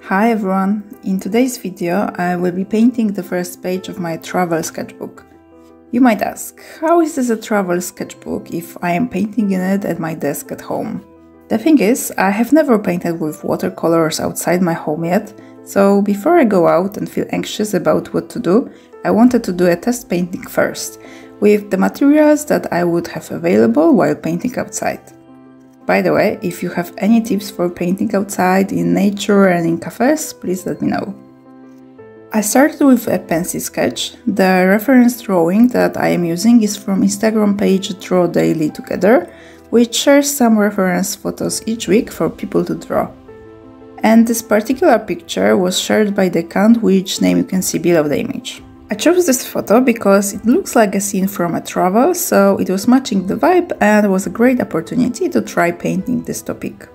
Hi everyone! In today's video I will be painting the first page of my travel sketchbook. You might ask, how is this a travel sketchbook if I am painting in it at my desk at home? The thing is, I have never painted with watercolors outside my home yet, so before I go out and feel anxious about what to do, I wanted to do a test painting first, with the materials that I would have available while painting outside. By the way, if you have any tips for painting outside, in nature and in cafes, please let me know. I started with a pencil sketch. The reference drawing that I am using is from Instagram page Draw Daily Together, which shares some reference photos each week for people to draw. And this particular picture was shared by the account which name you can see below the image. I chose this photo because it looks like a scene from a travel, so it was matching the vibe and was a great opportunity to try painting this topic.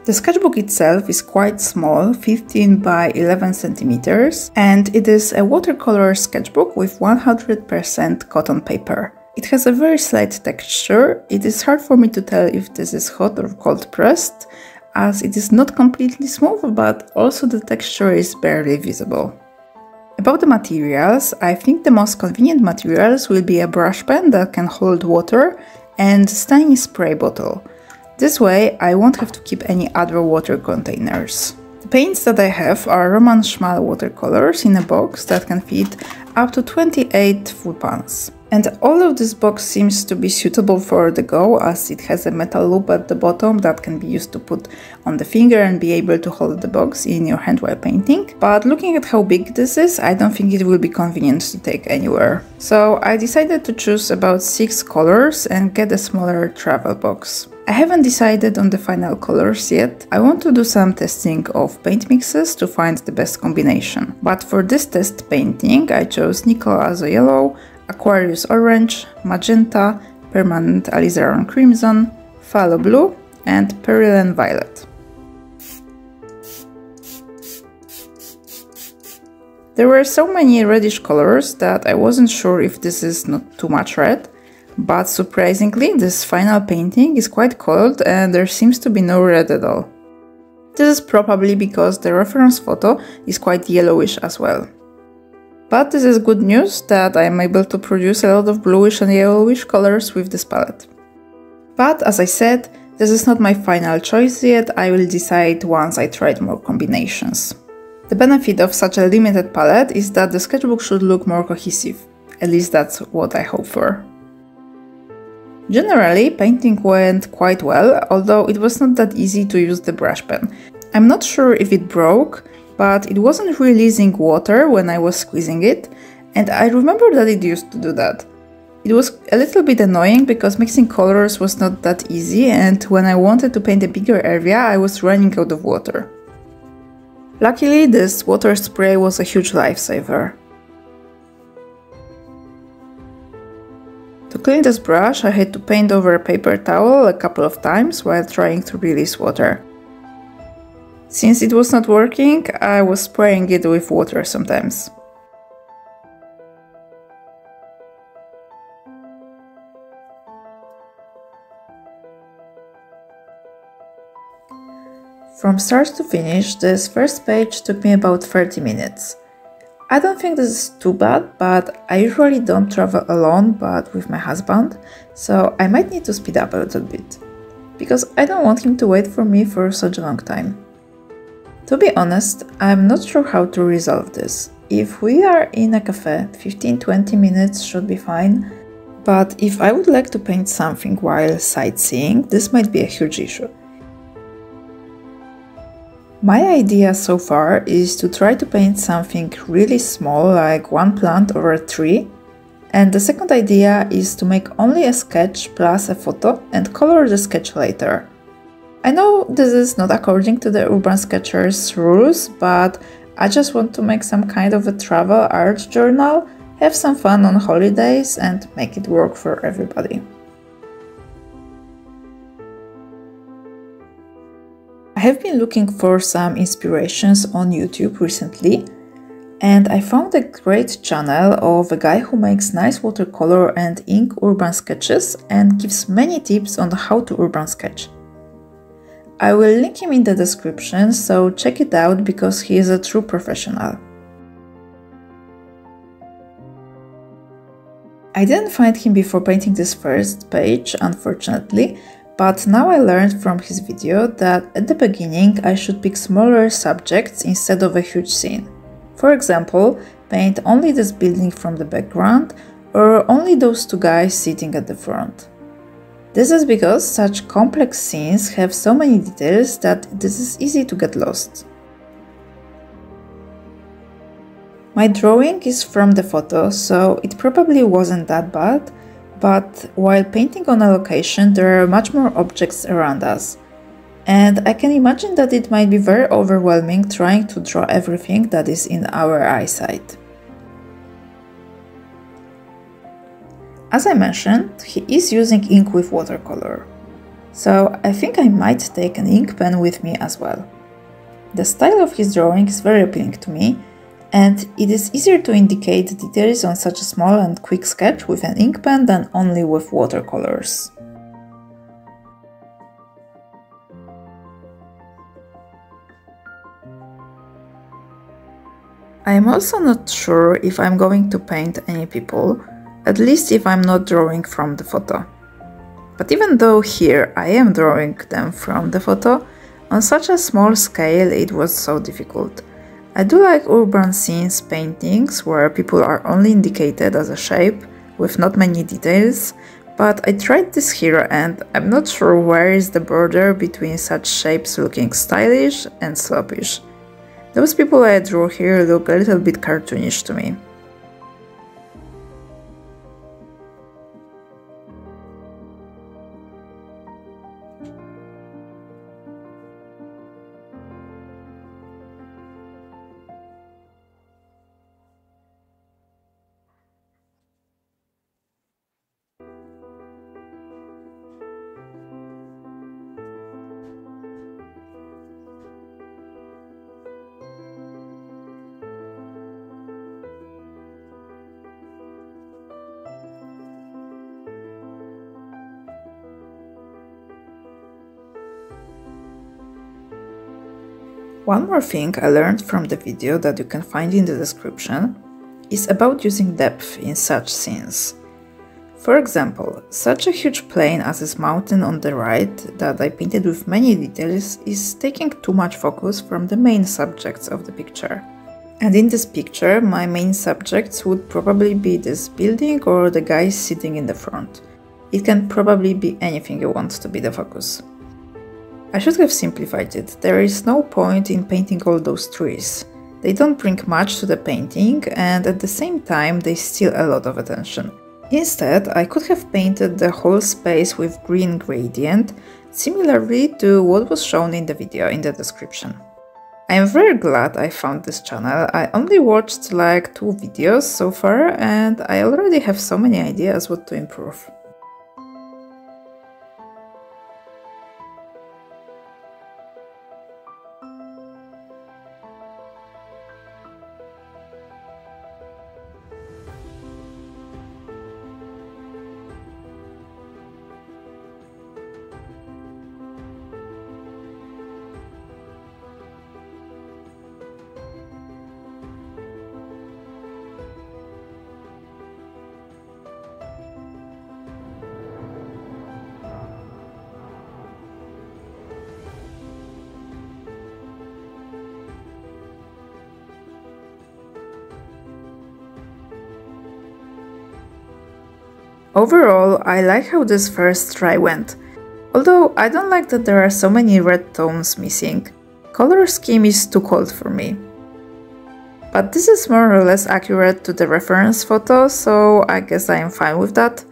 The sketchbook itself is quite small, 15 by 11 centimeters, and it is a watercolor sketchbook with 100% cotton paper. It has a very slight texture. It is hard for me to tell if this is hot or cold pressed, as it is not completely smooth, but also the texture is barely visible. About the materials, I think the most convenient materials will be a brush pen that can hold water and tiny spray bottle. This way I won't have to keep any other water containers. The paints that I have are Roman Szmal watercolors in a box that can fit up to 28 full pans. And all of this box seems to be suitable for the go, as it has a metal loop at the bottom that can be used to put on the finger and be able to hold the box in your hand while painting. But looking at how big this is, I don't think it will be convenient to take anywhere. So I decided to choose about 6 colors and get a smaller travel box. I haven't decided on the final colors yet. I want to do some testing of paint mixes to find the best combination. But for this test painting I chose Nickel Azo Yellow, Aquarius Orange, Magenta, Permanent Alizarin Crimson, Phthalo Blue and Perilene Violet. There were so many reddish colors that I wasn't sure if this is not too much red, but surprisingly this final painting is quite cold and there seems to be no red at all. This is probably because the reference photo is quite yellowish as well. But this is good news that I am able to produce a lot of bluish and yellowish colors with this palette. But as I said, this is not my final choice yet, I will decide once I tried more combinations. The benefit of such a limited palette is that the sketchbook should look more cohesive, at least that's what I hope for. Generally, painting went quite well, although it was not that easy to use the brush pen. I'm not sure if it broke, but it wasn't releasing water when I was squeezing it, and I remember that it used to do that. It was a little bit annoying because mixing colors was not that easy, and when I wanted to paint a bigger area, I was running out of water. Luckily, this water spray was a huge lifesaver. To clean this brush, I had to paint over a paper towel a couple of times while trying to release water. Since it was not working, I was spraying it with water sometimes. From start to finish, this first page took me about 30 minutes. I don't think this is too bad, but I usually don't travel alone but with my husband, so I might need to speed up a little bit, because I don't want him to wait for me for such a long time. To be honest, I'm not sure how to resolve this. If we are in a cafe, 15-20 minutes should be fine, but if I would like to paint something while sightseeing, this might be a huge issue. My idea so far is to try to paint something really small, like one plant or a tree, and the second idea is to make only a sketch plus a photo and color the sketch later. I know this is not according to the urban sketchers rules, but I just want to make some kind of a travel art journal, have some fun on holidays and make it work for everybody. I have been looking for some inspirations on YouTube recently, and I found a great channel of a guy who makes nice watercolor and ink urban sketches and gives many tips on how to urban sketch. I will link him in the description, so check it out because he is a true professional. I didn't find him before painting this first page, unfortunately, but now I learned from his video that at the beginning I should pick smaller subjects instead of a huge scene. For example, paint only this building from the background or only those two guys sitting at the front. This is because such complex scenes have so many details that this is easy to get lost. My drawing is from the photo, so it probably wasn't that bad, but while painting on a location there are much more objects around us. And I can imagine that it might be very overwhelming trying to draw everything that is in our eyesight. As I mentioned, he is using ink with watercolor, so I think I might take an ink pen with me as well. The style of his drawing is very appealing to me, and it is easier to indicate details on such a small and quick sketch with an ink pen than only with watercolors. I am also not sure if I'm going to paint any people, at least if I'm not drawing from the photo. But even though here I am drawing them from the photo, on such a small scale it was so difficult. I do like urban scenes paintings where people are only indicated as a shape with not many details, but I tried this here and I'm not sure where is the border between such shapes looking stylish and sloppish. Those people I drew here look a little bit cartoonish to me. One more thing I learned from the video that you can find in the description is about using depth in such scenes. For example, such a huge plane as this mountain on the right that I painted with many details is taking too much focus from the main subjects of the picture. And in this picture, my main subjects would probably be this building or the guy sitting in the front. It can probably be anything you want to be the focus. I should have simplified it. There is no point in painting all those trees. They don't bring much to the painting and at the same time they steal a lot of attention. Instead, I could have painted the whole space with green gradient, similarly to what was shown in the video in the description. I am very glad I found this channel. I only watched like 2 videos so far and I already have so many ideas what to improve. Overall, I like how this first try went, although I don't like that there are so many red tones missing. Color scheme is too cold for me. But this is more or less accurate to the reference photo, so I guess I am fine with that.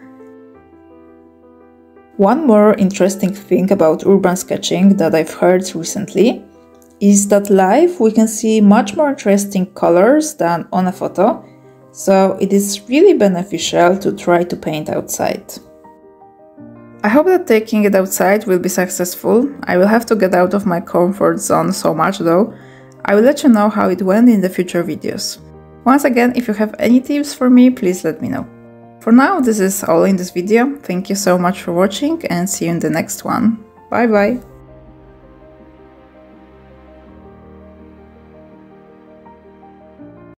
One more interesting thing about urban sketching that I've heard recently is that live we can see much more interesting colors than on a photo. So it is really beneficial to try to paint outside. I hope that taking it outside will be successful. I will have to get out of my comfort zone so much though. I will let you know how it went in the future videos. Once again, if you have any tips for me, please let me know. For now, this is all in this video. Thank you so much for watching and see you in the next one. Bye bye!